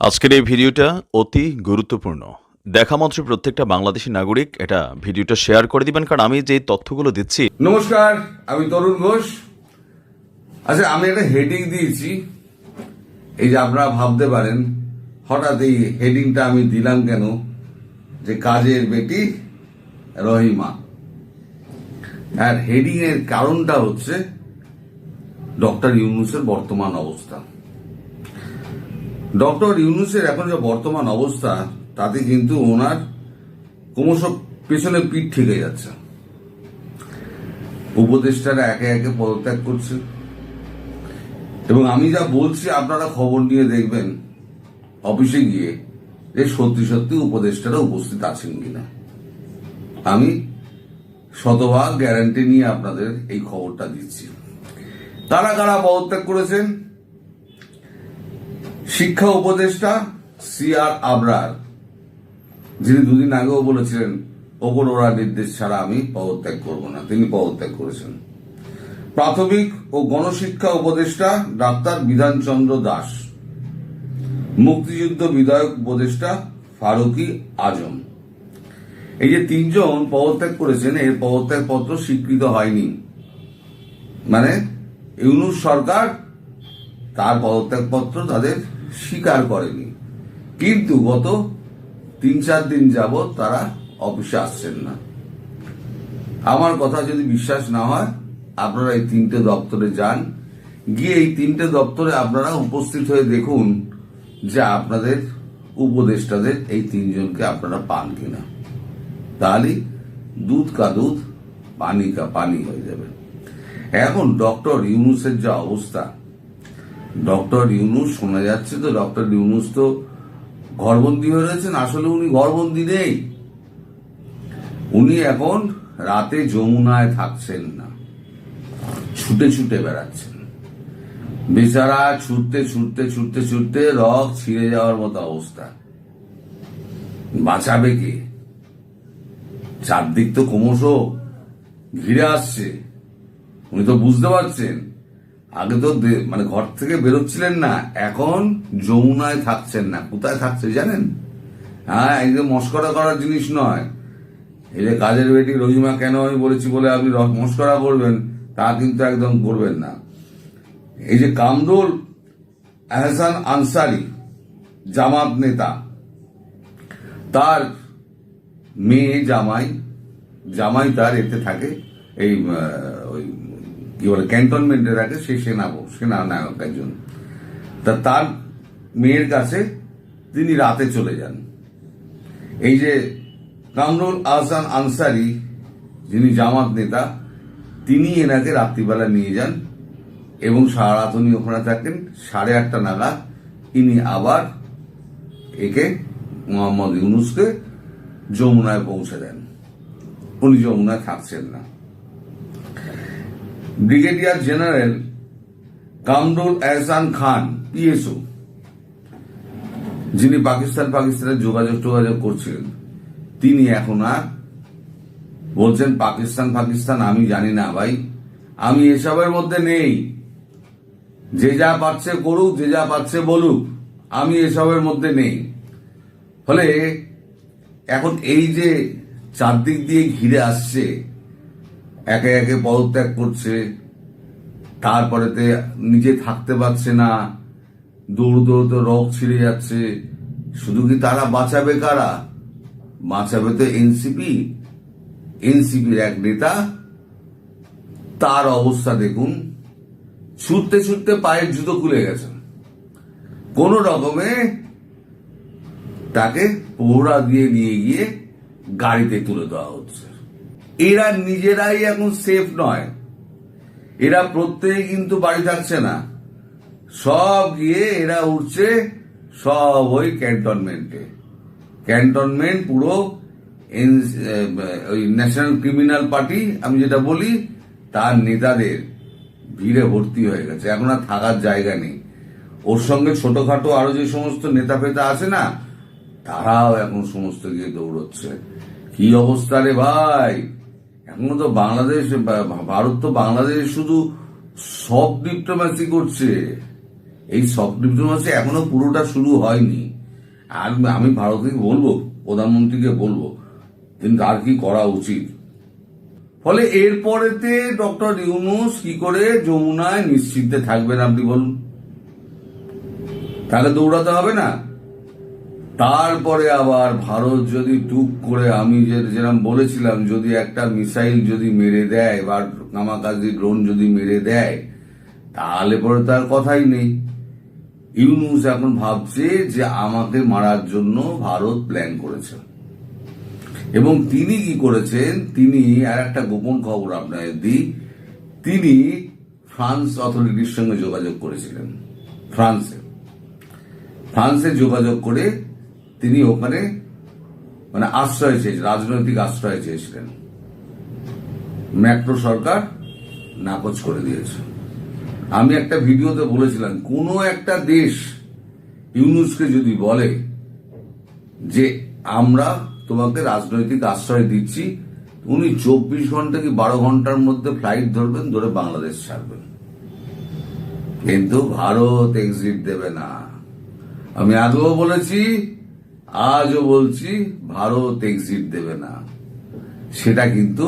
আজকের এই ভিডিওটা অতি গুরুত্বপূর্ণ। দেখা মাত্র প্রত্যেকটা বাংলাদেশী নাগরিক এটা ভিডিওটা শেয়ার করে দিবেন, কারণ আমি যে তথ্যগুলো দিচ্ছি। নমস্কার, আমি তরুণ ঘোষ। আচ্ছা, আমি একটা হেডিং দিয়েছি। এই যে আপনারা ভাবতে পারেন হঠাৎ এই হেডিংটা আমি দিলাম কেন, যে কাজের বেটি রহিমা। আর হেডিং এর কারণটা হচ্ছে ডক্টর ইউনূসের বর্তমান অবস্থা। ডক্টর ইউনূসের এখন যে বর্তমান অবস্থা, তাতে কিন্তু ওনার ক্রমশ পেছনে পিঠ ঠেকে যাচ্ছে। উপদেষ্টারা একে একে পদত্যাগ করছে, এবং আমি যা বলছি আপনারা খবর নিয়ে দেখবেন অফিসে গিয়ে যে সত্যি সত্যি উপদেষ্টারা উপস্থিত আছেন কিনা। আমি শতভাগ গ্যারান্টি নিয়ে আপনাদের এই খবরটা দিচ্ছি। কারা কারা পদত্যাগ করেছেন? শিক্ষা উপদেষ্টা CR আবরার, যিনি দুদিন আগেও বলেছিলেন ওপর ওরা নির্দেশ ছাড়া আমি পদত্যাগ করব না, তিনি পদত্যাগ করেছেন। প্রাথমিক ও গণশিক্ষা উপদেষ্টা ডাক্তার বিধানচন্দ্র দাস, মুক্তিযুদ্ধ বিধায়ক উপদেষ্টা ফারুকি আজম, এই যে তিনজন পদত্যাগ করেছেন, এর পদত্যাগ পত্র স্বীকৃত হয়নি। মানে ইউনূস সরকার তার পদত্যাগ পত্র তাদের স্বীকার করেনি, কিন্তু গত 3-4 দিন যাবৎ তারা অফিসে আসছেন না। আমার কথা যদি বিশ্বাস না হয়, আপনারা এই 3টে দপ্তরে যান, গিয়ে এই 3টে দপ্তরে আপনারা উপস্থিত হয়ে দেখুন যে আপনাদের উপদেষ্টাদের এই 3 জনকে আপনারা পান কিনা। তাহলে দুধ কা দুধ, পানি কা পানি হয়ে যাবে। এখন ডক্টর ইউনূসের যা অবস্থা, ডক্টর ইউনূস, শোনা যাচ্ছে তো ডক্টর ইউনূস তো ঘরবন্দি হয়ে রয়েছেন। আসলে উনি ঘরবন্দি নেই, উনি এখন রাতে যমুনায় থাকছেন না, ছুটে ছুটে বেড়াচ্ছেন। বেচারা ছুটতে ছুটতে ছুটতে ছুটতে রক ছিঁড়ে যাওয়ার মতো অবস্থা। বাঁচাবে কে? চারদিক তো ক্রমশ ঘিরে আসছে। উনি তো বুঝতে পারছেন, আগে তো মানে ঘর থেকে বেরোচ্ছিলেন না, এখন যমুনায় থাকছেন না। কোথায় থাকছে জানেন? হ্যাঁ, একদম মস্করা করার জিনিস নয়। এই যে কাজের বেটি রহিমা কেন আমি বলেছি বলে আপনি মস্করা করবেন, তা কিন্তু একদম করবেন না। এই যে কামরুল আহসান আনসারি, জামাত নেতা, তার মেয়ে জামাই তার এতে থাকে, এই ওই কি বলে ক্যান্টনমেন্টে থাকে, সে সেনানায়ক একজন। তার মেয়ের কাছে তিনি রাতে চলে যান। এই যে কামরুল আহসান আনসারি, যিনি জামাত নেতা, তিনি এনাকে রাত্রিবেলা নিয়ে যান এবং সারা রাত উনি ওখানে থাকেন। 8:30 নাগাদ ইনি আবার একে মোহাম্মদ ইউনূসকে যমুনায় পৌঁছে দেন। উনি যমুনায় থাকছেন না। ব্রিগেডিয়ার জেনারেল কামরুল আহসান খান, PSO, যিনি পাকিস্তানের যোগাযোগ করছিলেন, তিনি এখন আর বলছেন পাকিস্তান আমি জানি না ভাই, আমি এসবের মধ্যে নেই। যে যা পাচ্ছে করুক, যে যা পাচ্ছে বলুক, আমি এসবের মধ্যে নেই। ফলে এখন এই যে চারদিক দিয়ে ঘিরে আসছে, একে একে পদত্যাগ করছে, তারপরেতে নিজে থাকতে পারছে না, দৌড়তে রক ছিঁড়ে যাচ্ছে। শুধু কি তারা বাঁচাবে? কারা বাঁচাবে? তো এনসিপির এক নেতা, তার অবস্থা দেখুন। ছুটতে ছুটতে পায়ের জুতো খুলে গেছেন, কোন রকমে তাকে পোহরা দিয়ে নিয়ে গিয়ে গাড়িতে তুলে দেওয়া হচ্ছে। এরা নিজেরাই এখন সেফ নয়, এরা প্রত্যেকে কিন্তু বাড়ি থাকছে না, সব গিয়ে এরা উঠছে সব ওই ক্যান্টনমেন্ট পুরো ওই ন্যাশনাল ক্রিমিনাল পার্টি আমি যেটা বলি, তার নেতাদের ভিড়ে ভর্তি হয়ে গেছে। এখন আর থাকার জায়গা নেই। ওর সঙ্গে ছোটখাটো আরো যে সমস্ত নেতা ফেতা আছে না, তারাও এখন সমস্ত গিয়ে দৌড়চ্ছে। কি অবস্থা রে ভাই! এখনো তো ভারত তো বাংলাদেশ শুধু সব ডিপ্লোম্যাসি করছে, এই সফট ডিপ্লোমেসি এখনো পুরোটা শুরু হয়নি। আর আমি ভারতকে বলবো, প্রধানমন্ত্রীকে বলবো, কিন্তু আর কি করা উচিত। ফলে এরপরেতে ডক্টর ইউনূস কি করে যমুনায় নিশ্চিন্তে থাকবেন আপনি বলুন? তাহলে দৌড়াতে হবে না। তারপরে আবার ভারত যদি টুক করে, আমি যেরকম বলেছিলাম, যদি একটা মিসাইল যদি মেরে দেয় বা কামাকাজি ড্রোন যদি মেরে দেয়, তাহলে পরে তার কথাই নেই। ইউনূস এখন ভাবছে যে আমাকে মারার জন্য ভারত প্ল্যান করেছে। এবং তিনি কি করেছেন, তিনি আর একটা গোপন খবর আপনাদের দিই, তিনি ফ্রান্স অথরিটির সঙ্গে যোগাযোগ করেছিলেন। ফ্রান্সে যোগাযোগ করে তিনি ওখানে মানে আশ্রয় চেয়েছিলেন, রাজনৈতিক আশ্রয় চেয়েছিলেন। ম্যাক্রো সরকার নাকচ করে দিয়েছে। আমি একটা ভিডিওতে বলেছিলাম, কোনো একটা দেশ ইউনূসকে যদি বলে যে আমরা তোমাকে রাজনৈতিক আশ্রয় দিচ্ছি, উনি 24 ঘন্টা কি 12 ঘন্টার মধ্যে ফ্লাইট ধরবেন, ধরে বাংলাদেশ ছাড়বেন। কিন্তু ভারত এক্সিট দেবে না। আমি আগেও বলেছি, আজও বলছি, ভারত এক্সিট দেবে না। সেটা কিন্তু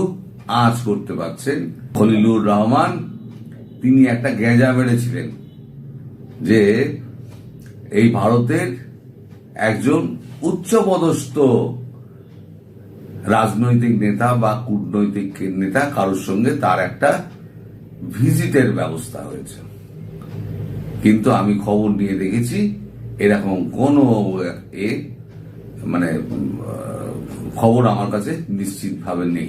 আজ করতে পারছেন খলিলুর রহমান। তিনি একটা গেঁজা মেরেছিলেন যে এই ভারতের একজন উচ্চপদস্থ রাজনৈতিক নেতা বা কূটনৈতিক নেতা কারোর সঙ্গে তার একটা ভিজিটের ব্যবস্থা হয়েছে। কিন্তু আমি খবর নিয়ে দেখেছি এরকম কোনো মানে খবর আমার কাছে নিশ্চিতভাবে নেই।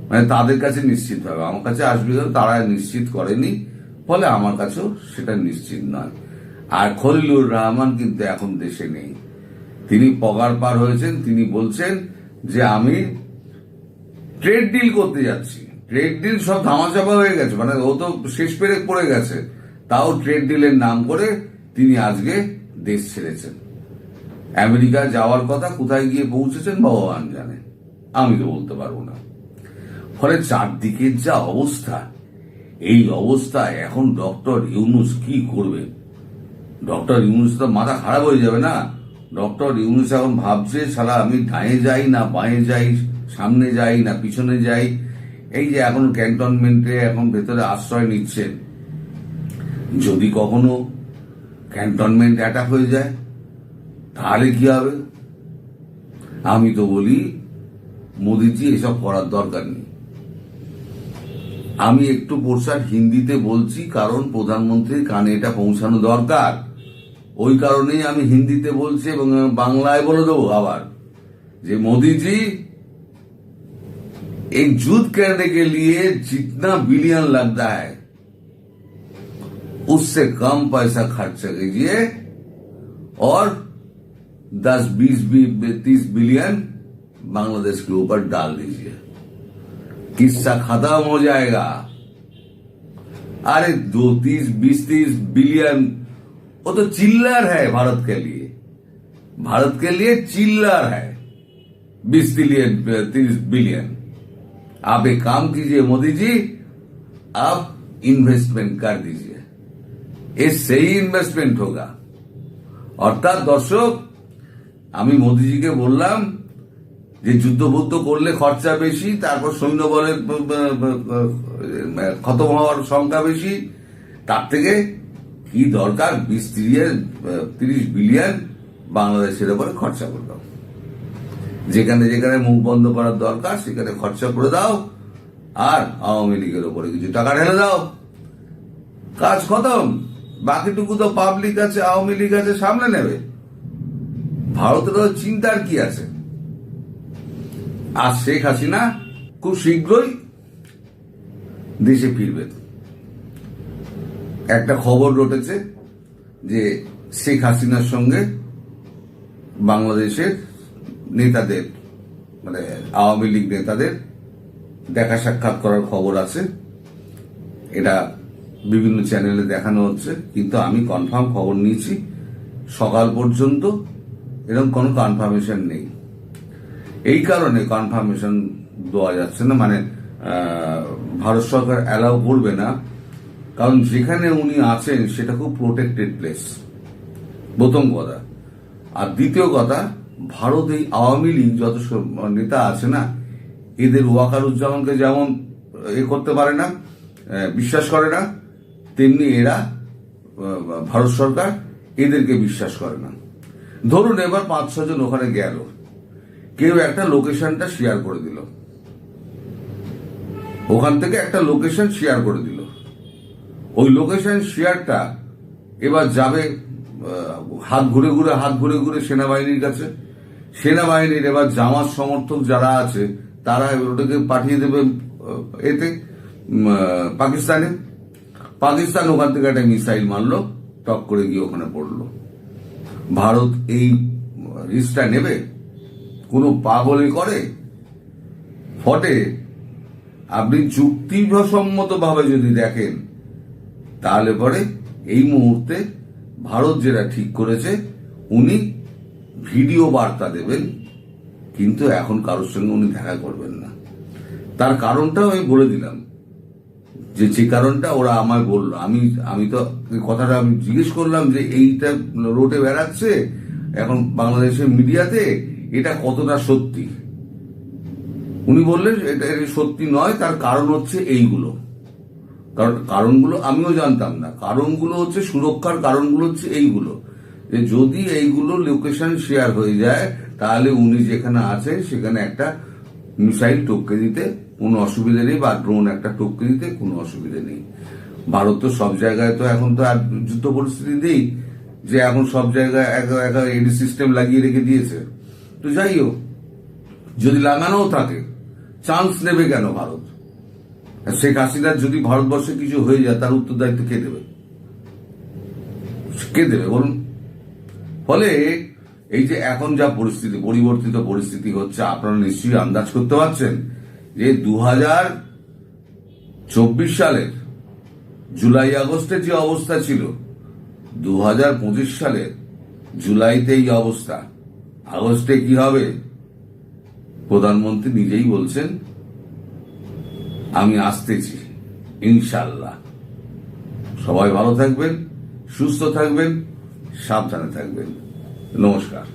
মানে তাদের কাছে নিশ্চিতভাবে, আমার কাছে আসবে তারা নিশ্চিত করেনি, ফলে আমার কাছেও সেটা নিশ্চিত নয়। আর খলিলুর রহমান কিন্তু এখন দেশে নেই, তিনি পগার পার হয়েছেন। তিনি বলছেন যে আমি ট্রেড ডিল করতে যাচ্ছি। ট্রেড ডিল সব ধামাচাপা হয়ে গেছে, মানে ও তো শেষ পেরে পড়ে গেছে, তাও ট্রেড ডিলের নাম করে তিনি আজকে দেশ ছেড়েছেন। আমেরিকা যাওয়ার কথা, কোথায় গিয়ে পৌঁছেছেন ভগবান জানে, আমি তো বলতে পারবো না। ফলে চারদিকের যা অবস্থা, এই অবস্থায় এখন ডক্টর ইউনূস কি করবে? ডক্টর ইউনূস তো মাথা খারাপ হয়ে যাবে না। ডক্টর ইউনূস এখন ভাবছে, শালা আমি ডাঁয়ে যাই না বাঁয়ে যাই, সামনে যাই না পিছনে যাই। এই যে এখন ক্যান্টনমেন্টে এখন ভেতরে আশ্রয় নিচ্ছেন, যদি কখনো ক্যান্টনমেন্ট অ্যাটাক হয়ে যায় তাহলে কি হবে? আমি তো বলি মোদিজি এসব করার দরকার নেই। আমি একটু পোর্শন হিন্দিতে বলছি, কারণ প্রধানমন্ত্রীর কানে এটা পৌঁছানো দরকার। ওই কারণেই আমি হিন্দিতে বলছি এবং বাংলায় বলে দেবো আবার, যে मोदी जी एक युद्ध करने के लिए जितना बिलियन लगता है उससे कम पैसा खर्च कीजिए और 10-20-30 बिलियन बांग्लादेश के ऊपर डाल दीजिए, किस्सा खत्म हो जाएगा। अरे 20-30 बिलियन वो तो चिल्लर है भारत के लिए, भारत के लिए चिल्लर है 20-30 बिलियन। आप एक काम कीजिए मोदी जी, आप इन्वेस्टमेंट कर दीजिए, ये सही इन्वेस्टमेंट होगा। অর্থাৎ দর্শক, আমি মোদিজিকে বললাম যে যুদ্ধ করলে খরচা বেশি, তারপর সৈন্যবলের খতম হওয়ার সংখ্যা বেশি, তার থেকে কি দরকার 20-30 বিলিয়ন বাংলাদেশের উপরে খরচা করে দাও। যেখানে যেখানে মুখ বন্ধ করার দরকার সেখানে খরচা করে দাও, আর আওয়ামী লীগের উপরে কিছু টাকা ঢেলে দাও, কাজ খতম। বাকিটুকু তো পাবলিক আছে, আওয়ামী লীগ আছে, সামনে নেবে। ভারতের চিন্তার কি আছে? আর শেখ হাসিনা খুব শীঘ্রই দেশে ফিরবে। একটা খবর রটেছে যে শেখ হাসিনার সঙ্গে বাংলাদেশের নেতাদের, মানে আওয়ামী লীগ নেতাদের দেখা সাক্ষাৎ করার খবর আছে। এটা বিভিন্ন চ্যানেলে দেখানো হচ্ছে, কিন্তু আমি কনফার্ম খবর নিয়েছি সকাল পর্যন্ত এরকম কোনো কনফার্মেশন নেই। এই কারণে কনফার্মেশন দেওয়া যাচ্ছে না, মানে ভারত সরকার অ্যালাউ করবে না কারণ যেখানে উনি আছেন সেটা খুব প্রোটেক্টেড প্লেস, প্রথম কথা। আর দ্বিতীয় কথা, ভারত এই আওয়ামী লীগ যত সব নেতা আছে না, এদের ওয়াকারুজ্জামানকে যেমন করতে পারে না, বিশ্বাস করে না, তেমনি এরা ভারত সরকার এদেরকে বিশ্বাস করে না। ধরুন এবার 5-6 জন ওখানে গেল, কেউ একটা লোকেশনটা শেয়ার করে দিল, ওখান থেকে একটা লোকেশন শেয়ার করে দিল, ওই লোকেশন শেয়ারটা এবার যাবে হাত ঘুরে ঘুরে সেনাবাহিনীর কাছে। সেনাবাহিনীর এবার জামাত সমর্থক যারা আছে তারা ওটাকে পাঠিয়ে দেবে এতে পাকিস্তানে। পাকিস্তান ওখান থেকে একটা মিসাইল মারলো, টক করে গিয়ে ওখানে পড়লো। ভারত এই রিস্কটা নেবে? কোনো পাগলে করে? ফটে আপনি যুক্তিসম্মত ভাবে যদি দেখেন, তাহলে পরে এই মুহূর্তে ভারত যেটা ঠিক করেছে, উনি ভিডিও বার্তা দেবেন, কিন্তু এখন কারোর সঙ্গে উনি দেখা করবেন না। তার কারণটাও আমি বলে দিলাম, যে কারণটা ওরা আমায় বললো। আমি তো কথাটা আমি জিজ্ঞেস করলাম যে এইটা রোডে বেড়াচ্ছে এখন বাংলাদেশের মিডিয়াতে, এটা কতটা সত্যি। উনি বললেন এটা সত্যি নয়, তার কারণ হচ্ছে এইগুলো। কারণ কারণগুলো আমিও জানতাম না, কারণগুলো হচ্ছে সুরক্ষার কারণগুলো হচ্ছে এইগুলো, যে যদি এইগুলো লোকেশন শেয়ার হয়ে যায় তাহলে উনি যেখানে আছেন সেখানে একটা মিসাইল টপকে দিতে কোনো অসুবিধা নেই, বা ড্রোন একটা টপকে দিতে কোনো অসুবিধা নেই। ভারত তো সব জায়গায় তো এখন তো আর যুদ্ধ পরিস্থিতি নেই যে এখন সব জায়গায় এডি সিস্টেম লাগিয়ে রেখে দিয়েছে। তো যাই হোক, যদি লাগানোও থাকে, চান্স নেবে কেন ভারত? শেখ হাসিনার যদি ভারতবর্ষে কিছু হয়ে যায়, তার উত্তরদায়িত্ব কে দেবে? কে দেবে বলুন? ফলে এই যে এখন যা পরিস্থিতি, পরিবর্তিত পরিস্থিতি হচ্ছে, আপনারা নিশ্চয়ই আন্দাজ করতে পারছেন যে 2024 সালের জুলাই আগস্টে যে অবস্থা ছিল, 2025 সালের জুলাইতে এই অবস্থা, আগস্টে কি হবে? প্রধানমন্ত্রী নিজেই বলছেন আমি আসতেছি ইনশাল্লাহ। সবাই ভালো থাকবেন, সুস্থ থাকবেন, সাবধানে থাকবেন। নমস্কার।